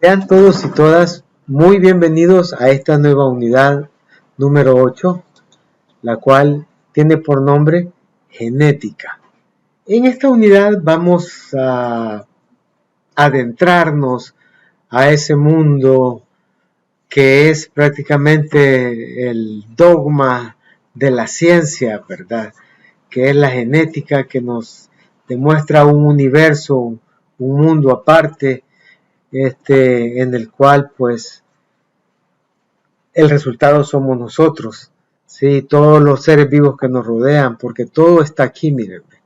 Sean todos y todas muy bienvenidos a esta nueva unidad número 8, la cual tiene por nombre genética. En esta unidad vamos a adentrarnos a ese mundo que es prácticamente el dogma de la ciencia, ¿verdad? Que es la genética, que nos demuestra un universo, un mundo aparte, en el cual pues el resultado somos nosotros, ¿sí? Todos los seres vivos que nos rodean, porque todo está aquí, mírenme,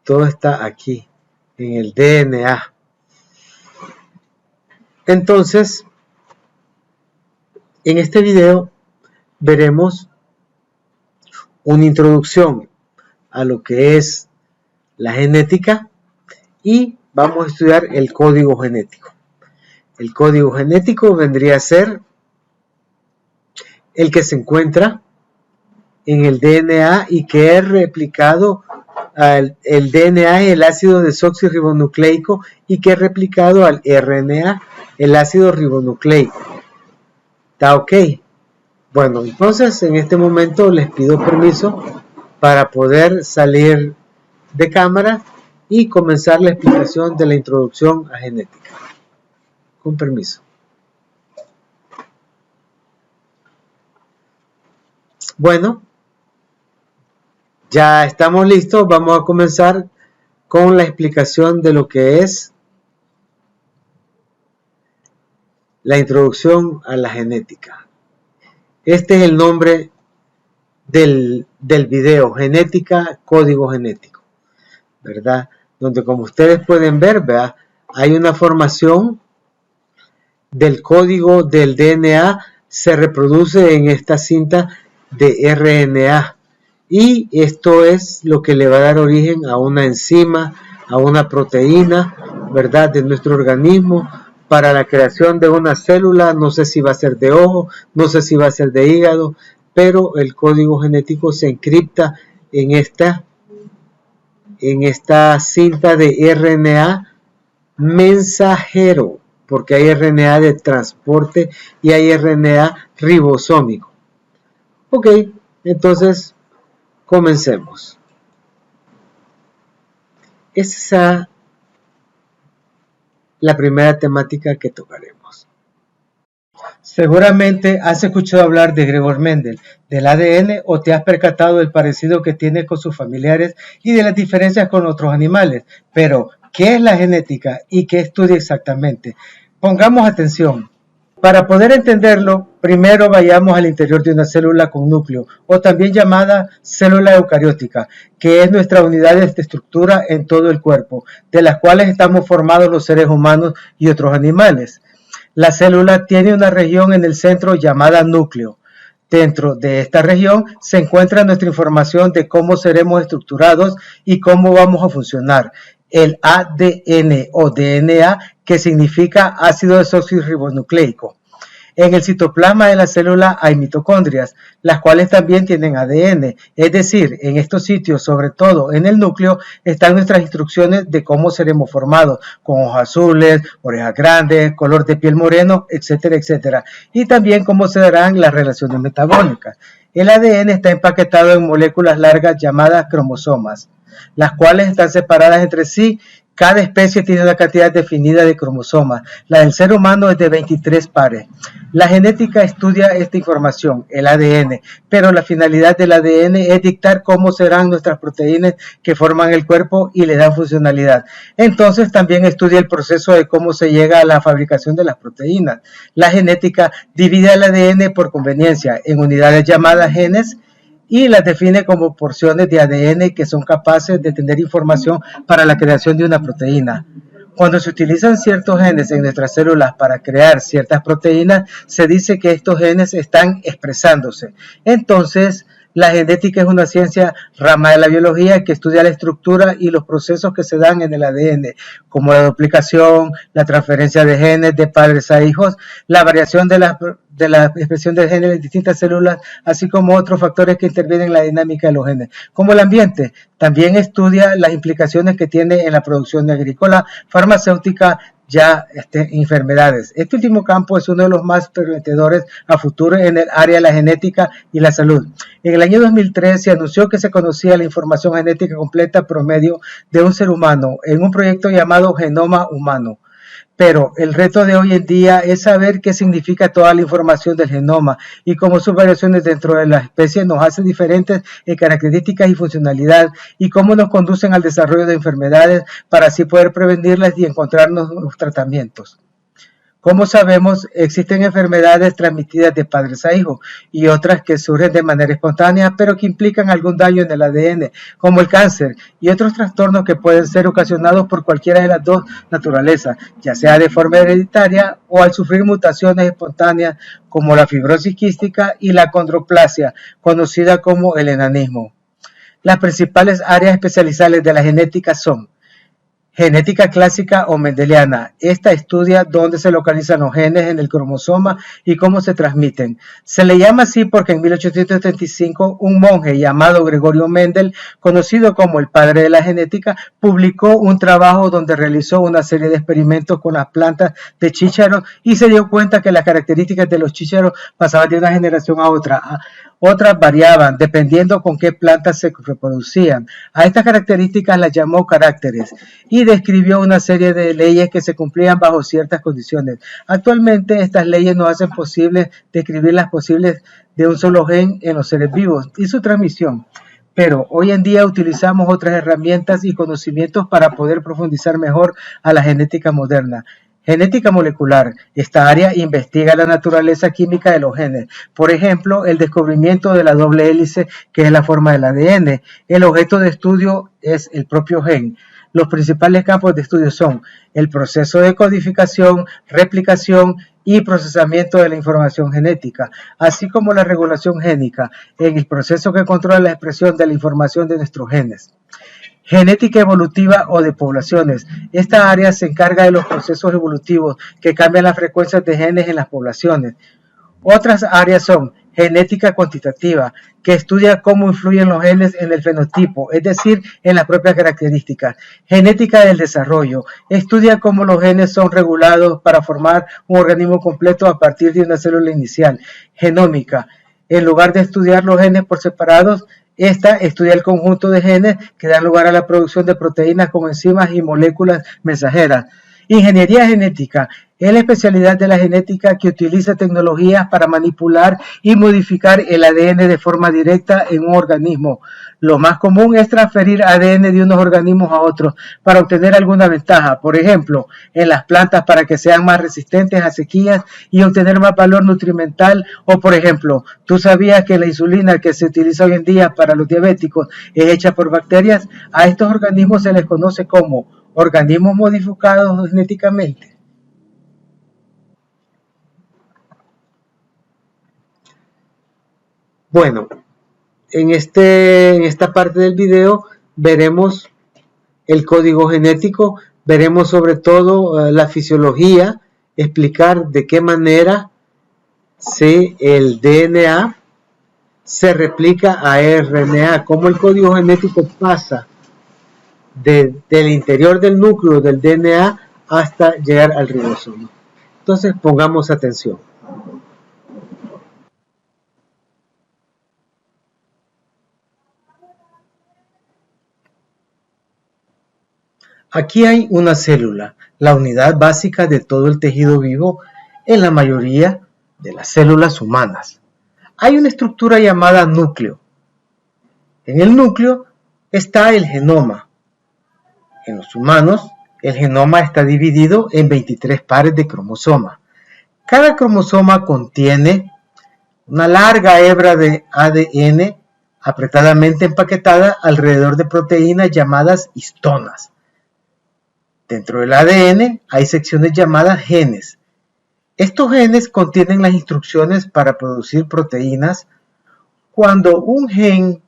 todo está aquí, en el DNA. Entonces, en este video veremos una introducción a lo que es la genética y vamos a estudiar el código genético. El código genético vendría a ser el que se encuentra en el DNA y que es replicado el DNA, el ácido desoxirribonucleico, y que es replicado al RNA, el ácido ribonucleico. ¿Está ok? Bueno, entonces en este momento les pido permiso para poder salir de cámara y comenzar la explicación de la introducción a genética. Con permiso. Bueno, ya estamos listos. Vamos a comenzar con la explicación de lo que es la introducción a la genética. Este es el nombre del video, genética, código genético, ¿verdad? Donde, como ustedes pueden ver, ¿verdad?, hay una formación del código del DNA, se reproduce en esta cinta de RNA, y esto es lo que le va a dar origen a una enzima, a una proteína, ¿verdad?, de nuestro organismo, para la creación de una célula. No sé si va a ser de ojo, no sé si va a ser de hígado, pero el código genético se encripta en esta cinta de RNA mensajero, porque hay RNA de transporte y hay RNA ribosómico. Ok, entonces comencemos. Esa es la primera temática que tocaremos. Seguramente has escuchado hablar de Gregor Mendel, del ADN, o te has percatado del parecido que tiene con sus familiares y de las diferencias con otros animales. Pero, ¿qué es la genética y qué estudia exactamente? Pongamos atención. Para poder entenderlo, primero vayamos al interior de una célula con núcleo, o también llamada célula eucariótica, que es nuestra unidad de estructura en todo el cuerpo, de las cuales estamos formados los seres humanos y otros animales. La célula tiene una región en el centro llamada núcleo. Dentro de esta región se encuentra nuestra información de cómo seremos estructurados y cómo vamos a funcionar. El ADN o DNA, que significa ácido desoxirribonucleico. En el citoplasma de la célula hay mitocondrias, las cuales también tienen ADN. Es decir, en estos sitios, sobre todo en el núcleo, están nuestras instrucciones de cómo seremos formados, con ojos azules, orejas grandes, color de piel moreno, etcétera, etcétera. Y también cómo se darán las relaciones metabólicas. El ADN está empaquetado en moléculas largas llamadas cromosomas, las cuales están separadas entre sí. Cada especie tiene una cantidad definida de cromosomas. La del ser humano es de 23 pares. La genética estudia esta información, el ADN, pero la finalidad del ADN es dictar cómo serán nuestras proteínas que forman el cuerpo y le dan funcionalidad. Entonces también estudia el proceso de cómo se llega a la fabricación de las proteínas. La genética divide el ADN por conveniencia en unidades llamadas genes, y las define como porciones de ADN que son capaces de tener información para la creación de una proteína. Cuando se utilizan ciertos genes en nuestras células para crear ciertas proteínas, se dice que estos genes están expresándose. Entonces, la genética es una ciencia rama de la biología que estudia la estructura y los procesos que se dan en el ADN, como la duplicación, la transferencia de genes de padres a hijos, la variación de la expresión de genes en distintas células, así como otros factores que intervienen en la dinámica de los genes. Como el ambiente, también estudia las implicaciones que tiene en la producción agrícola, farmacéutica, ya enfermedades. Este último campo es uno de los más prometedores a futuro en el área de la genética y la salud. En el año 2003 se anunció que se conocía la información genética completa promedio de un ser humano en un proyecto llamado Genoma Humano. Pero el reto de hoy en día es saber qué significa toda la información del genoma y cómo sus variaciones dentro de la especie nos hacen diferentes en características y funcionalidad y cómo nos conducen al desarrollo de enfermedades para así poder prevenirlas y encontrar nuevos tratamientos. Como sabemos, existen enfermedades transmitidas de padres a hijos y otras que surgen de manera espontánea, pero que implican algún daño en el ADN, como el cáncer y otros trastornos que pueden ser ocasionados por cualquiera de las dos naturalezas, ya sea de forma hereditaria o al sufrir mutaciones espontáneas como la fibrosis quística y la acondroplasia, conocida como el enanismo. Las principales áreas especializadas de la genética son genética clásica o mendeliana. Esta estudia dónde se localizan los genes en el cromosoma y cómo se transmiten. Se le llama así porque en 1835 un monje llamado Gregorio Mendel, conocido como el padre de la genética, publicó un trabajo donde realizó una serie de experimentos con las plantas de chícharo y se dio cuenta que las características de los chícharos pasaban de una generación a otra. Otras variaban dependiendo con qué plantas se reproducían. A estas características las llamó caracteres y describió una serie de leyes que se cumplían bajo ciertas condiciones. Actualmente estas leyes nos hacen posible describir las posibles de un solo gen en los seres vivos y su transmisión. Pero hoy en día utilizamos otras herramientas y conocimientos para poder profundizar mejor a la genética moderna. Genética molecular. Esta área investiga la naturaleza química de los genes. Por ejemplo, el descubrimiento de la doble hélice, que es la forma del ADN. El objeto de estudio es el propio gen. Los principales campos de estudio son el proceso de codificación, replicación y procesamiento de la información genética, así como la regulación génica, en el proceso que controla la expresión de la información de nuestros genes. Genética evolutiva o de poblaciones. Esta área se encarga de los procesos evolutivos que cambian las frecuencias de genes en las poblaciones. Otras áreas son genética cuantitativa, que estudia cómo influyen los genes en el fenotipo, es decir, en las propias características. Genética del desarrollo, estudia cómo los genes son regulados para formar un organismo completo a partir de una célula inicial. Genómica, en lugar de estudiar los genes por separados, esta estudia el conjunto de genes que dan lugar a la producción de proteínas como enzimas y moléculas mensajeras. Ingeniería genética es la especialidad de la genética que utiliza tecnologías para manipular y modificar el ADN de forma directa en un organismo. Lo más común es transferir ADN de unos organismos a otros para obtener alguna ventaja, por ejemplo, en las plantas para que sean más resistentes a sequías y obtener más valor nutrimental, o por ejemplo, ¿tú sabías que la insulina que se utiliza hoy en día para los diabéticos es hecha por bacterias? A estos organismos se les conoce como organismos modificados genéticamente. Bueno, en esta parte del video veremos el código genético, veremos sobre todo la fisiología, explicar de qué manera el DNA se replica a RNA, cómo el código genético pasa del interior del núcleo del DNA hasta llegar al ribosoma. Entonces pongamos atención. Aquí hay una célula, la unidad básica de todo el tejido vivo en la mayoría de las células humanas. Hay una estructura llamada núcleo. En el núcleo está el genoma. En los humanos, el genoma está dividido en 23 pares de cromosomas. Cada cromosoma contiene una larga hebra de ADN apretadamente empaquetada alrededor de proteínas llamadas histonas. Dentro del ADN hay secciones llamadas genes. Estos genes contienen las instrucciones para producir proteínas. Cuando un gen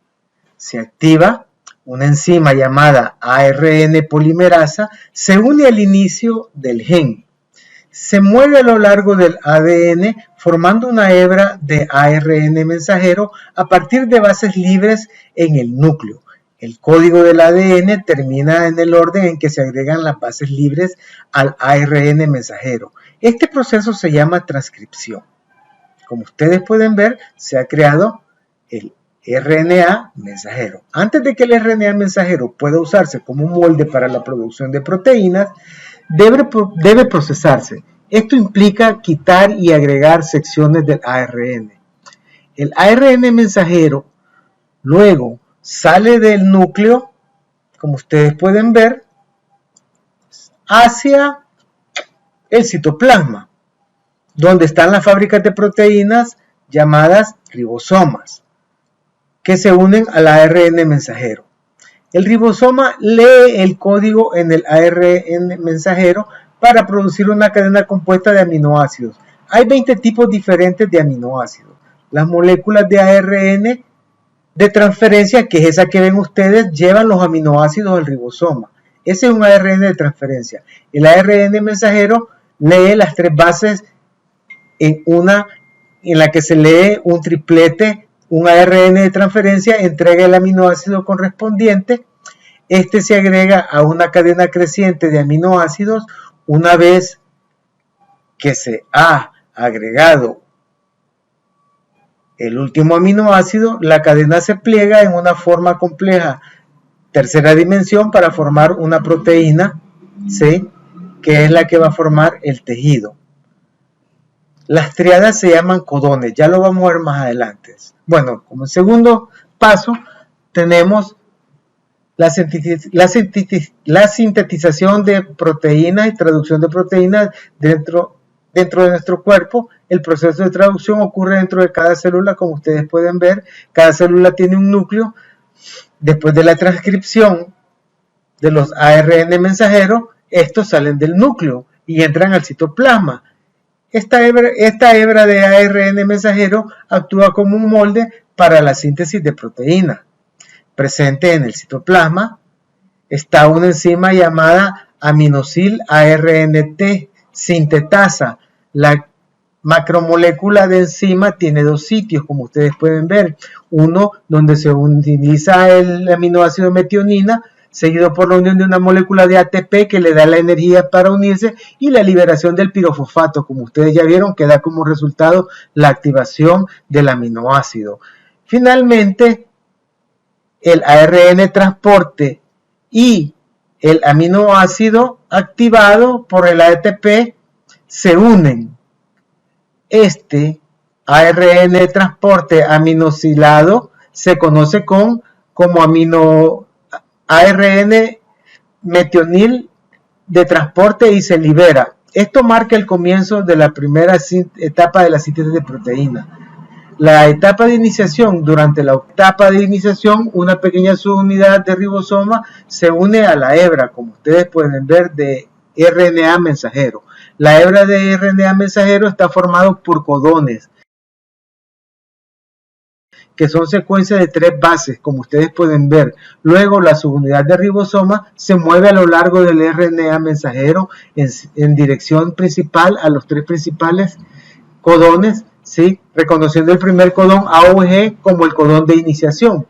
se activa, una enzima llamada ARN polimerasa se une al inicio del gen. Se mueve a lo largo del ADN formando una hebra de ARN mensajero a partir de bases libres en el núcleo. El código del ADN termina en el orden en que se agregan las bases libres al ARN mensajero. Este proceso se llama transcripción. Como ustedes pueden ver, se ha creado el RNA mensajero. Antes de que el RNA mensajero pueda usarse como un molde para la producción de proteínas, debe procesarse. Esto implica quitar y agregar secciones del ARN. El ARN mensajero luego sale del núcleo, como ustedes pueden ver, hacia el citoplasma, donde están las fábricas de proteínas llamadas ribosomas, que se unen al ARN mensajero. El ribosoma lee el código en el ARN mensajero para producir una cadena compuesta de aminoácidos. Hay 20 tipos diferentes de aminoácidos. Las moléculas de ARN de transferencia, que es esa que ven ustedes, llevan los aminoácidos al ribosoma. Ese es un ARN de transferencia. El ARN mensajero lee las 3 bases en la que se lee un triplete, un ARN de transferencia, entrega el aminoácido correspondiente. Este se agrega a una cadena creciente de aminoácidos. Una vez que se ha agregado el último aminoácido, la cadena se pliega en una forma compleja, tercera dimensión, para formar una proteína, ¿sí?, que es la que va a formar el tejido. Las triadas se llaman codones, ya lo vamos a ver más adelante. Bueno, como segundo paso tenemos la sintetización de proteínas y traducción de proteínas dentro de nuestro cuerpo. El proceso de traducción ocurre dentro de cada célula, como ustedes pueden ver. Cada célula tiene un núcleo. Después de la transcripción de los ARN mensajeros, estos salen del núcleo y entran al citoplasma. Esta hebra de ARN mensajero actúa como un molde para la síntesis de proteínas. Presente en el citoplasma está una enzima llamada aminosil ARNT sintetasa. La macromolécula de enzima tiene 2 sitios, como ustedes pueden ver. Uno donde se utiliza el aminoácido metionina, seguido por la unión de una molécula de ATP que le da la energía para unirse, y la liberación del pirofosfato, como ustedes ya vieron, que da como resultado la activación del aminoácido. Finalmente, el ARN transporte y el aminoácido activado por el ATP se unen. Este ARN transporte aminosilado se conoce como ARN metionil de transporte y se libera. Esto marca el comienzo de la primera etapa de la síntesis de proteínas. La etapa de iniciación, durante la etapa de iniciación, una pequeña subunidad de ribosoma se une a la hebra, como ustedes pueden ver, de RNA mensajero. La hebra de RNA mensajero está formada por codones, que son secuencias de 3 bases, como ustedes pueden ver. Luego la subunidad de ribosoma se mueve a lo largo del RNA mensajero en dirección principal a los 3 principales codones, ¿sí?, reconociendo el primer codón AUG como el codón de iniciación.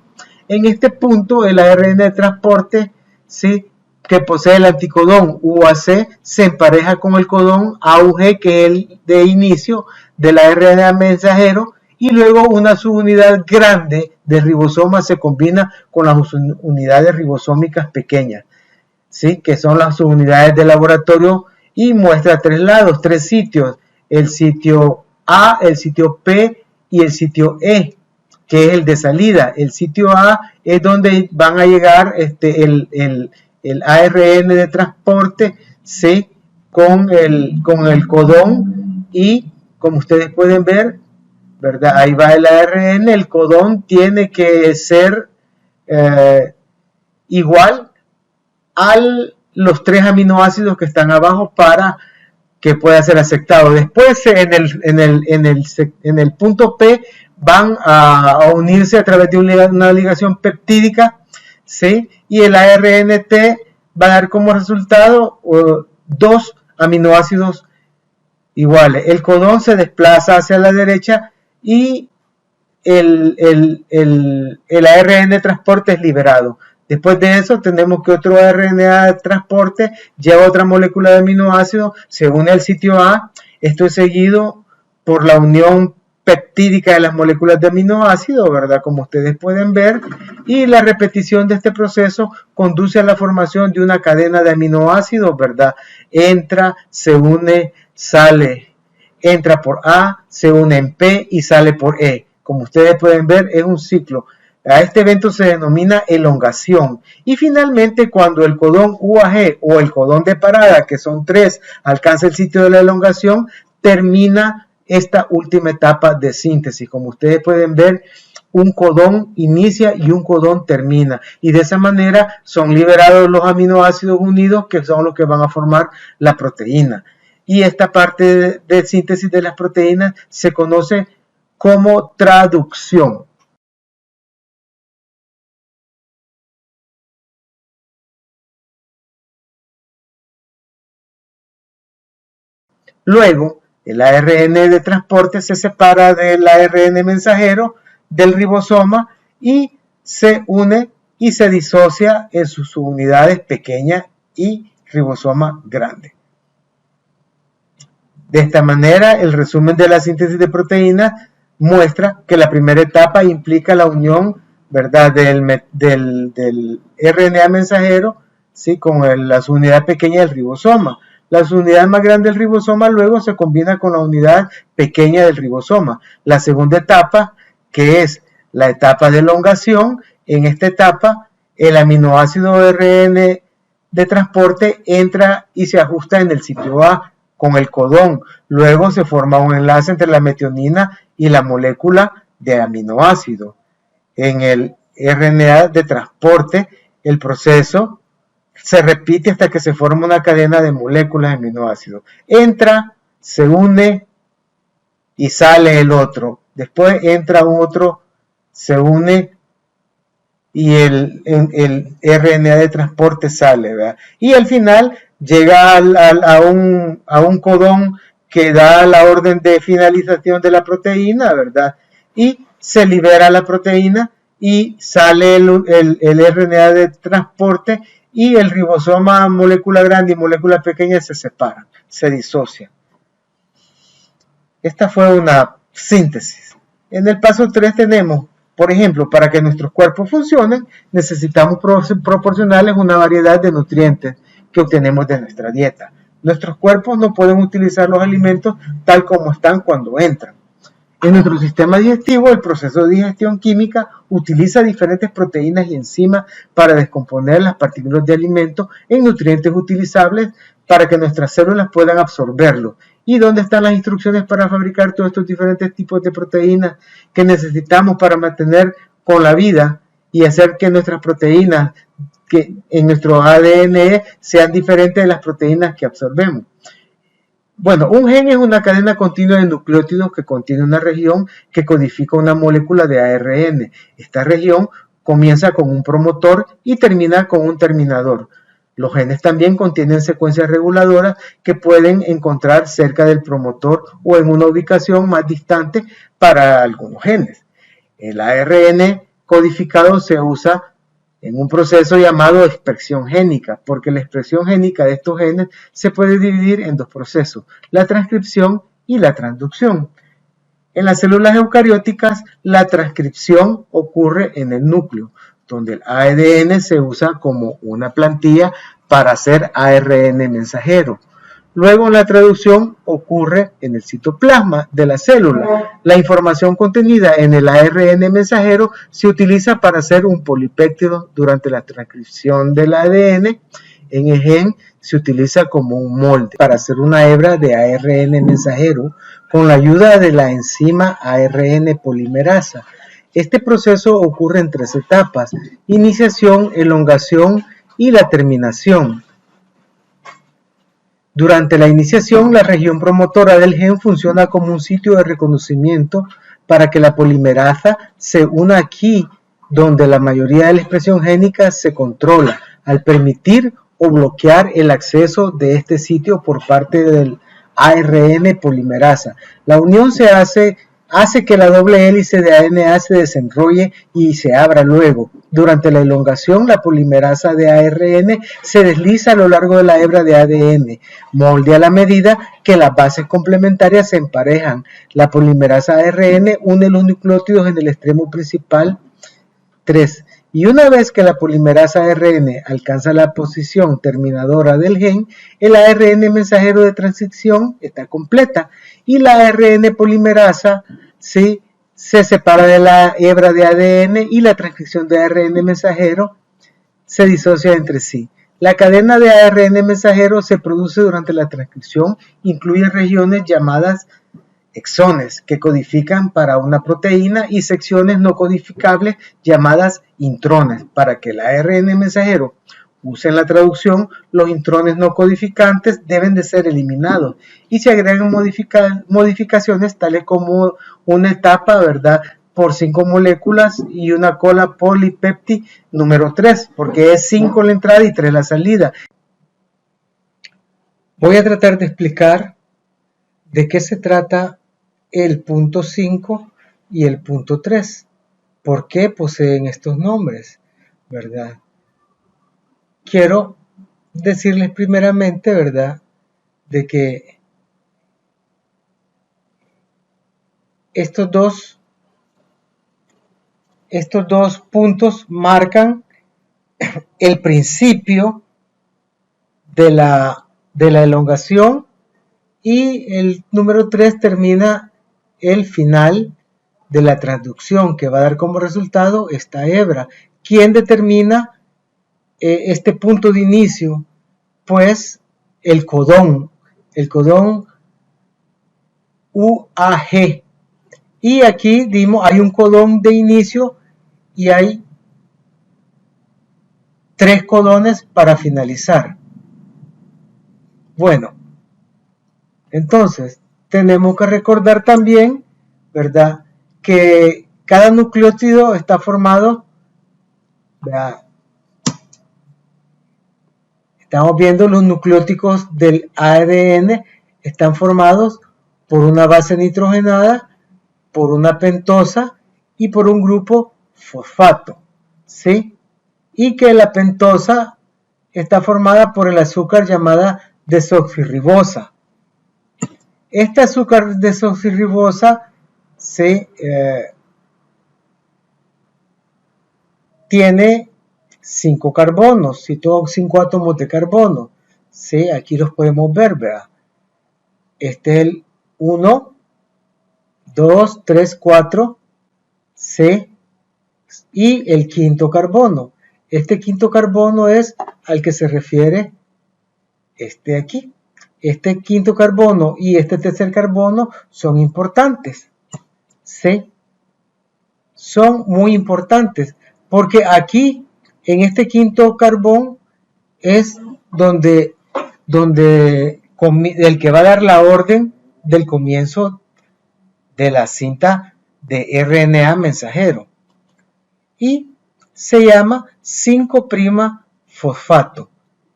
En este punto el ARN de transporte, ¿sí?, que posee el anticodón UAC se empareja con el codón AUG, que es el de inicio del ARN mensajero, y luego una subunidad grande de ribosoma se combina con las unidades ribosómicas pequeñas, ¿sí?, que son las subunidades de laboratorio, y muestra 3 lados, 3 sitios: el sitio A, el sitio P y el sitio E, que es el de salida. El sitio A es donde van a llegar el ARN de transporte, ¿sí?, con el codón, y como ustedes pueden ver, ¿verdad?, ahí va el ARN. El codón tiene que ser igual a los 3 aminoácidos que están abajo para que pueda ser aceptado. Después en el punto P van a unirse a través de una ligación peptídica, ¿sí?, y el ARNT va a dar como resultado 2 aminoácidos iguales. El codón se desplaza hacia la derecha y el ARN de transporte es liberado. Después de eso tenemos que otro RNA de transporte lleva otra molécula de aminoácido, se une al sitio A. Esto es seguido por la unión peptídica de las moléculas de aminoácidos, ¿verdad? Como ustedes pueden ver, y la repetición de este proceso conduce a la formación de una cadena de aminoácidos, ¿verdad? Entra, se une, sale, entra por A, se une en P y sale por E. Como ustedes pueden ver, es un ciclo. A este evento se denomina elongación. Y finalmente, cuando el codón UAG o el codón de parada, que son 3, alcanza el sitio de la elongación, termina esta última etapa de síntesis. Como ustedes pueden ver, un codón inicia y un codón termina. Y de esa manera son liberados los aminoácidos unidos, que son los que van a formar la proteína. Y esta parte de síntesis de las proteínas se conoce como traducción. Luego, el ARN de transporte se separa del ARN mensajero del ribosoma y se une y se disocia en sus unidades pequeñas y ribosoma grande. De esta manera, el resumen de la síntesis de proteínas muestra que la primera etapa implica la unión, ¿verdad?, del RNA mensajero, ¿sí?, con las unidades pequeñas del ribosoma. Las unidades más grandes del ribosoma luego se combina con la unidad pequeña del ribosoma. La segunda etapa, que es la etapa de elongación, en esta etapa el aminoácido RN de transporte entra y se ajusta en el sitio A con el codón. Luego se forma un enlace entre la metionina y la molécula de aminoácido. En el RNA de transporte, el proceso se repite hasta que se forma una cadena de moléculas de aminoácidos. Entra, se une y sale el otro. Después entra otro, se une y el RNA de transporte sale, ¿verdad? Y al final llega a un codón que da la orden de finalización de la proteína, ¿verdad? Y se libera la proteína y sale el RNA de transporte y el ribosoma, molécula grande y molécula pequeña se separan, se disocian. Esta fue una síntesis. En el paso 3 tenemos, por ejemplo, para que nuestros cuerpos funcionen, necesitamos proporcionarles una variedad de nutrientes que obtenemos de nuestra dieta. Nuestros cuerpos no pueden utilizar los alimentos tal como están cuando entran. En nuestro sistema digestivo, el proceso de digestión química utiliza diferentes proteínas y enzimas para descomponer las partículas de alimentos en nutrientes utilizables para que nuestras células puedan absorberlos. ¿Y dónde están las instrucciones para fabricar todos estos diferentes tipos de proteínas que necesitamos para mantener con la vida y hacer que nuestras proteínas que en nuestro ADN sean diferentes de las proteínas que absorbemos? Bueno, un gen es una cadena continua de nucleótidos que contiene una región que codifica una molécula de ARN. Esta región comienza con un promotor y termina con un terminador. Los genes también contienen secuencias reguladoras que pueden encontrar cerca del promotor o en una ubicación más distante para algunos genes. El ARN codificado se usa en un proceso llamado expresión génica, porque la expresión génica de estos genes se puede dividir en dos procesos, la transcripción y la transducción. En las células eucarióticas, la transcripción ocurre en el núcleo, donde el ADN se usa como una plantilla para hacer ARN mensajero. Luego la traducción ocurre en el citoplasma de la célula. La información contenida en el ARN mensajero se utiliza para hacer un polipéptido durante la transcripción del ADN. En el gen se utiliza como un molde para hacer una hebra de ARN mensajero con la ayuda de la enzima ARN polimerasa. Este proceso ocurre en 3 etapas: iniciación, elongación y la terminación. Durante la iniciación, la región promotora del gen funciona como un sitio de reconocimiento para que la polimerasa se una aquí, donde la mayoría de la expresión génica se controla, al permitir o bloquear el acceso de este sitio por parte del ARN polimerasa. La unión se hace hace que la doble hélice de ANA se desenrolle y se abra luego. Durante la elongación, la polimerasa de ARN se desliza a lo largo de la hebra de ADN, molde a la medida que las bases complementarias se emparejan. La polimerasa ARN une los nucleótidos en el extremo principal 3. Y una vez que la polimerasa ARN alcanza la posición terminadora del gen, el ARN mensajero de transición está completa y la ARN polimerasa se separa de la hebra de ADN y la transcripción de ARN mensajero se disocia entre sí. La cadena de ARN mensajero se produce durante la transcripción, incluye regiones llamadas exones que codifican para una proteína y secciones no codificables llamadas intrones. Para que el ARN mensajero use en la traducción, los intrones no codificantes deben de ser eliminados y se agregan modificaciones tales como una etapa, ¿verdad?, por 5 moléculas y una cola polipepti número 3, porque es 5 la entrada y 3 la salida. Voy a tratar de explicar de qué se trata el punto 5 y el punto 3. ¿Por qué poseen estos nombres? ¿Verdad? Quiero decirles primeramente, ¿verdad?, de que estos dos puntos marcan el principio de la elongación y el número 3 termina el final de la transducción, que va a dar como resultado esta hebra. ¿Quién determina este punto de inicio? Pues el codón UAG. Y aquí hay un codón de inicio y hay 3 codones para finalizar. Bueno, entonces tenemos que recordar también, ¿verdad?, que cada nucleótido está formado, ¿verdad? Estamos viendo los nucleótidos del ADN están formados por una base nitrogenada, por una pentosa y por un grupo fosfato, ¿sí? Y que la pentosa está formada por el azúcar llamada desoxirribosa. Esta azúcar desoxirribosa tiene 5 carbonos, 5 átomos de carbono. ¿Sí? Aquí los podemos ver, ¿verdad? Este es el 1, 2, 3, 4, ¿sí? Y el quinto carbono. Este quinto carbono es al que se refiere este aquí. Este quinto carbono y este tercer carbono son importantes. ¿Sí? Son muy importantes porque aquí en este quinto carbón es donde el que va a dar la orden del comienzo de la cinta de RNA mensajero y se llama 5' fosfato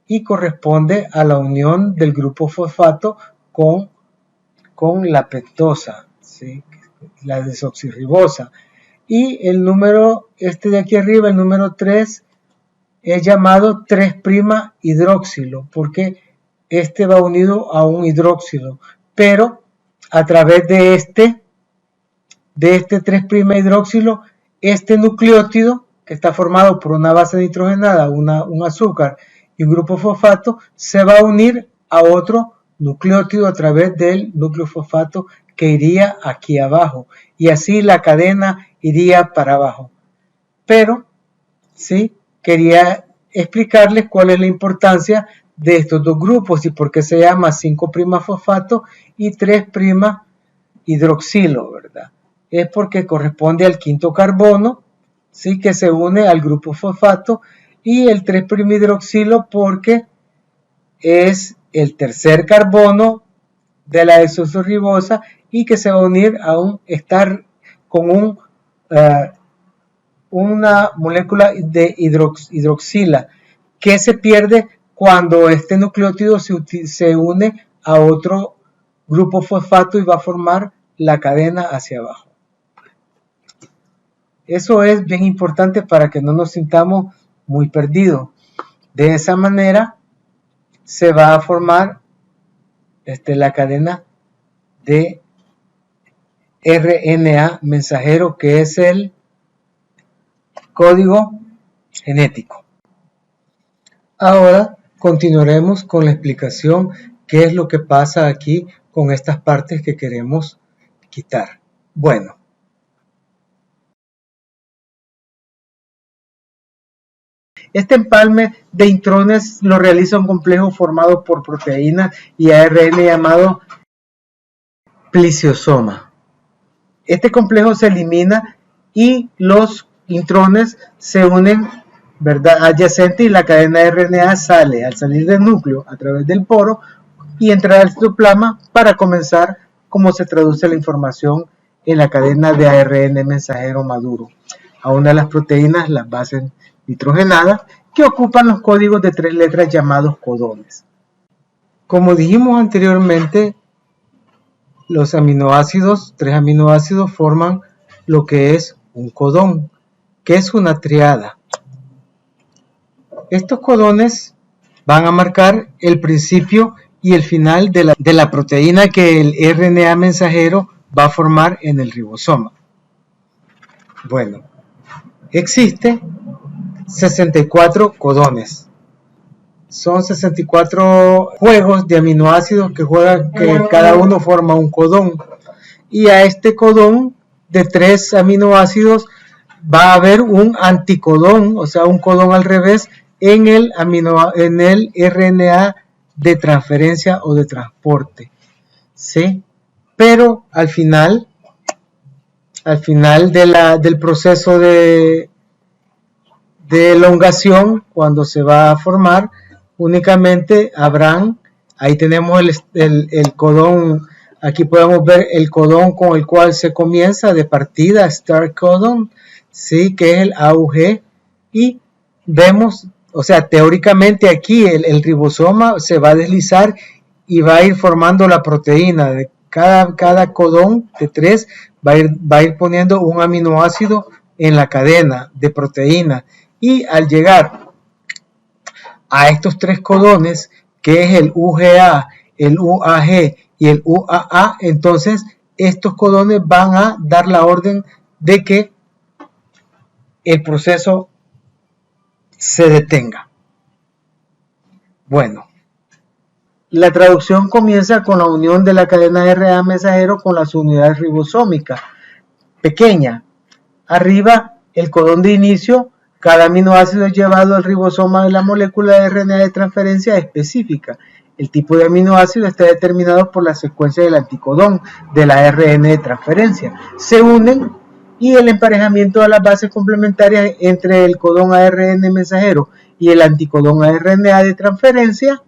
y corresponde a la unión del grupo fosfato con la pentosa, ¿sí?, la desoxirribosa. Y el número, de aquí arriba, el número 3, es llamado 3' hidróxilo, porque este va unido a un hidróxilo, pero a través de este 3' hidróxilo, este nucleótido, que está formado por una base nitrogenada, un azúcar y un grupo fosfato, se va a unir a otro nucleótido a través del núcleo fosfato que iría aquí abajo, y así la cadena iría para abajo. Pero, sí, quería explicarles cuál es la importancia de estos dos grupos y por qué se llama 5' fosfato y 3' hidroxilo, ¿verdad? Es porque corresponde al quinto carbono, ¿sí?, que se une al grupo fosfato, y el 3' hidroxilo porque es el tercer carbono de la desoxirribosa y que se va a unir a estar con una molécula de hidroxila que se pierde cuando nucleótido se une a otro grupo fosfato y va a formar la cadena hacia abajo. Eso es bien importante para que no nos sintamos muy perdidos. De esa manera se va a formar la cadena de RNA mensajero, que es el código genético. Ahora continuaremos con la explicación qué es lo que pasa aquí con estas partes que queremos quitar. Bueno, este empalme de intrones lo realiza un complejo formado por proteínas y ARN llamado plisiosoma. Este complejo se elimina y los intrones se unen, ¿verdad?, adyacente, y la cadena de RNA sale al salir del núcleo a través del poro y entra al citoplasma para comenzar cómo se traduce la información en la cadena de ARN mensajero maduro a una de las proteínas, las bases nitrogenadas, que ocupan los códigos de 3 letras llamados codones. Como dijimos anteriormente, los aminoácidos, 3 aminoácidos, forman lo que es un codón, que es una triada. Estos codones van a marcar el principio y el final de la proteína que el RNA mensajero va a formar en el ribosoma. Bueno, existe 64 codones. Son 64 juegos de aminoácidos que cada uno forma un codón. Y a este codón de 3 aminoácidos va a haber un anticodón, o sea, un codón al revés en el RNA de transferencia o de transporte. ¿Sí? Pero al final del proceso de elongación, cuando se va a formar, únicamente habrán, ahí tenemos el codón, aquí podemos ver el codón con el cual se comienza de partida, start codon, ¿sí?, que es el AUG, y vemos, o sea, teóricamente aquí el ribosoma se va a deslizar y va a ir formando la proteína. De cada codón de 3 va a ir poniendo un aminoácido en la cadena de proteína, y al llegar a estos 3 codones, que es el UGA, el UAG y el UAA, entonces estos codones van a dar la orden de que el proceso se detenga. Bueno, la traducción comienza con la unión de la cadena de RNA mensajero con las unidades ribosómicas pequeña. Arriba, el codón de inicio. Cada aminoácido es llevado al ribosoma de la molécula de RNA de transferencia específica. El tipo de aminoácido está determinado por la secuencia del anticodón de la ARN de transferencia. Se unen, y el emparejamiento de las bases complementarias entre el codón ARN mensajero y el anticodón RNA de transferencia.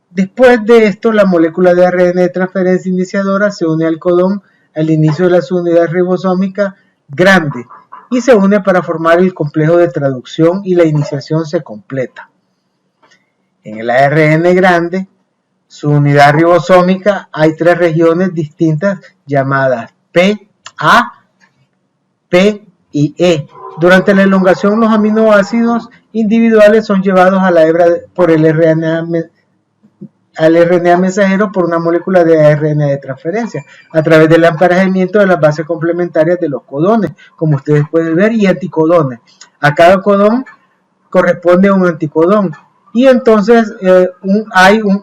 Después de esto, la molécula de ARN de transferencia iniciadora se une al codón al inicio de la unidad ribosómica grande y se une para formar el complejo de traducción, y la iniciación se completa. En el ARN grande, su unidad ribosómica, hay 3 regiones distintas llamadas P, A, P y E. Durante la elongación, los aminoácidos individuales son llevados a la hebra por el RNA mensajero por una molécula de ARN de transferencia a través del emparejamiento de las bases complementarias de los codones, como ustedes pueden ver, y anticodones. A cada codón corresponde un anticodón, y entonces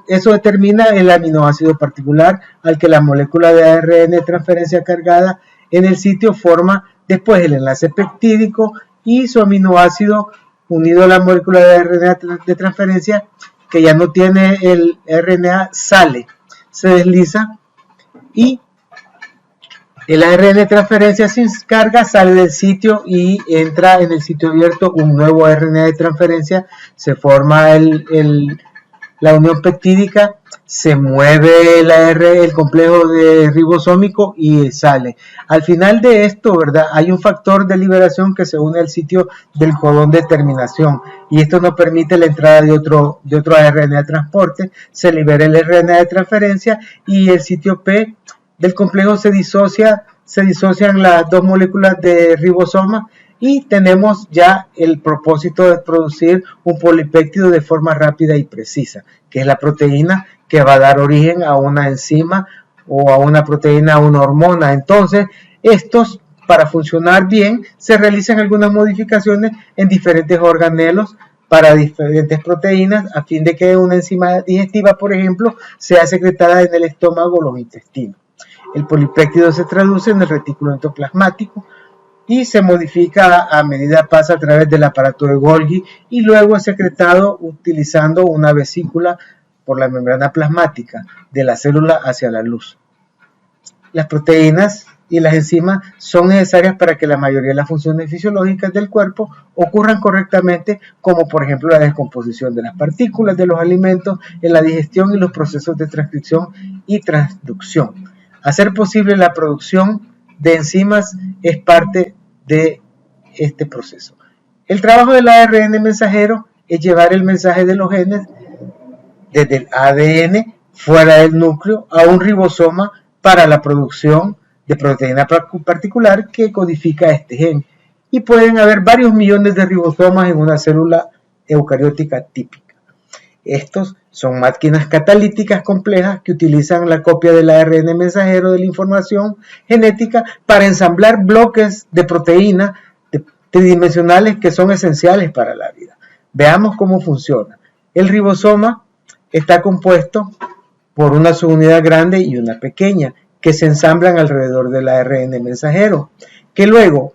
eso determina el aminoácido particular al que la molécula de ARN de transferencia cargada en el sitio forma después el enlace peptídico, y su aminoácido unido a la molécula de ARN de transferencia que ya no tiene el RNA se desliza, y el ARN de transferencia sin carga sale del sitio y entra en el sitio abierto un nuevo RNA de transferencia, se forma la unión peptídica, se mueve el complejo de ribosómico y sale. Al final de esto, ¿verdad?, hay un factor de liberación que se une al sitio del codón de terminación, y esto no permite la entrada de otro RNA de transporte. Se libera el RNA de transferencia y el sitio P del complejo se disocian las dos moléculas de ribosoma y tenemos ya el propósito de producir un polipéptido de forma rápida y precisa, que es la proteína que va a dar origen a una enzima o a una proteína, a una hormona. Entonces, estos, para funcionar bien, se realizan algunas modificaciones en diferentes organelos para diferentes proteínas, a fin de que una enzima digestiva, por ejemplo, sea secretada en el estómago o los intestinos. El polipéptido se traduce en el retículo endoplasmático y se modifica a medida pasa a través del aparato de Golgi y luego es secretado utilizando una vesícula por la membrana plasmática de la célula hacia la luz. Las proteínas y las enzimas son necesarias para que la mayoría de las funciones fisiológicas del cuerpo ocurran correctamente, como por ejemplo la descomposición de las partículas de los alimentos en la digestión y los procesos de transcripción y transducción. Hacer posible la producción de enzimas es parte de este proceso. El trabajo del ARN mensajero es llevar el mensaje de los genes desde el ADN fuera del núcleo a un ribosoma para la producción de proteína particular que codifica este gen. Y pueden haber varios millones de ribosomas en una célula eucariótica típica. Estos son máquinas catalíticas complejas que utilizan la copia del ARN mensajero de la información genética para ensamblar bloques de proteína tridimensionales que son esenciales para la vida. Veamos cómo funciona. El ribosoma está compuesto por una subunidad grande y una pequeña que se ensamblan alrededor del ARN mensajero, que luego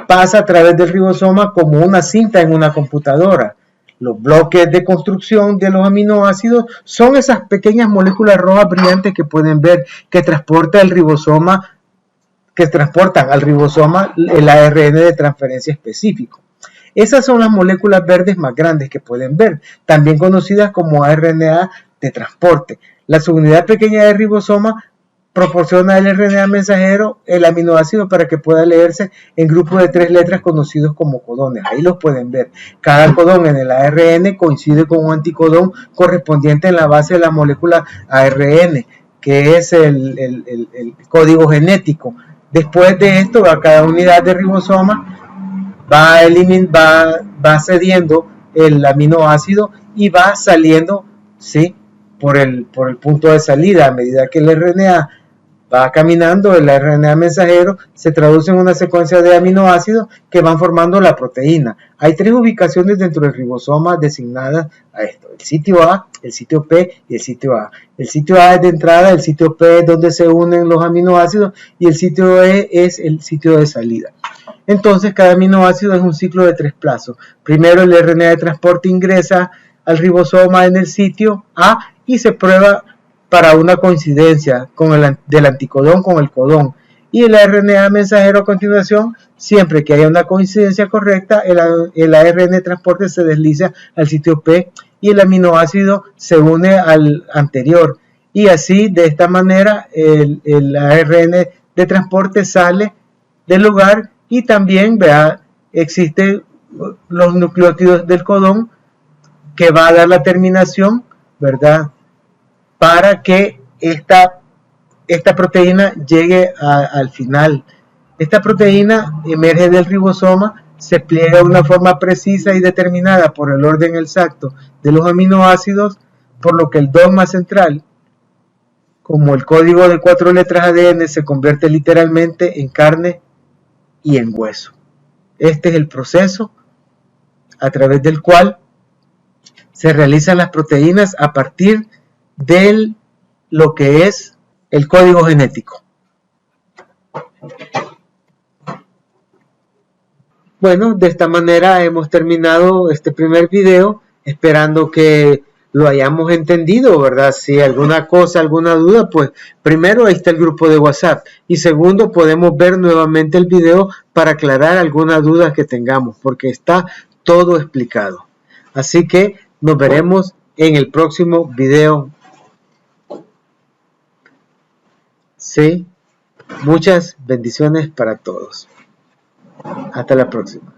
pasa a través del ribosoma como una cinta en una computadora. Los bloques de construcción de los aminoácidos son esas pequeñas moléculas rojas brillantes que pueden ver que transportan al ribosoma el ARN de transferencia específico. Esas son las moléculas verdes más grandes que pueden ver, también conocidas como RNA de transporte. La subunidad pequeña del ribosoma proporciona al RNA mensajero el aminoácido para que pueda leerse en grupos de 3 letras conocidos como codones. Ahí los pueden ver. Cada codón en el ARN coincide con un anticodón correspondiente en la base de la molécula ARN, que es el código genético. Después de esto, a cada unidad de ribosoma va cediendo el aminoácido y va saliendo, ¿sí?, por el punto de salida. A medida que el RNA va caminando, el RNA mensajero se traduce en una secuencia de aminoácidos que van formando la proteína. Hay 3 ubicaciones dentro del ribosoma designadas a esto: el sitio A, el sitio P y el sitio A. El sitio A es de entrada, el sitio P es donde se unen los aminoácidos y el sitio E es el sitio de salida. Entonces, cada aminoácido es un ciclo de 3 plazos. Primero, el RNA de transporte ingresa al ribosoma en el sitio A y se prueba para una coincidencia del anticodón con el codón, y el RNA mensajero a continuación, siempre que haya una coincidencia correcta, el ARN de transporte se desliza al sitio P y el aminoácido se une al anterior, y así de esta manera el ARN de transporte sale del lugar, y también existen los nucleótidos del codón que va a dar la terminación, ¿verdad?, para que esta proteína llegue al final. Esta proteína emerge del ribosoma, se pliega de una forma precisa y determinada por el orden exacto de los aminoácidos, por lo que el dogma central, como el código de 4 letras ADN, se convierte literalmente en carne y en hueso. Este es el proceso a través del cual se realizan las proteínas a partir de lo que es el código genético. Bueno, de esta manera hemos terminado este primer video, esperando que lo hayamos entendido, ¿verdad? Si alguna cosa, alguna duda, pues primero ahí está el grupo de WhatsApp, y segundo podemos ver nuevamente el video para aclarar alguna duda que tengamos, porque está todo explicado. Así que nos veremos en el próximo video. Sí, muchas bendiciones para todos. Hasta la próxima.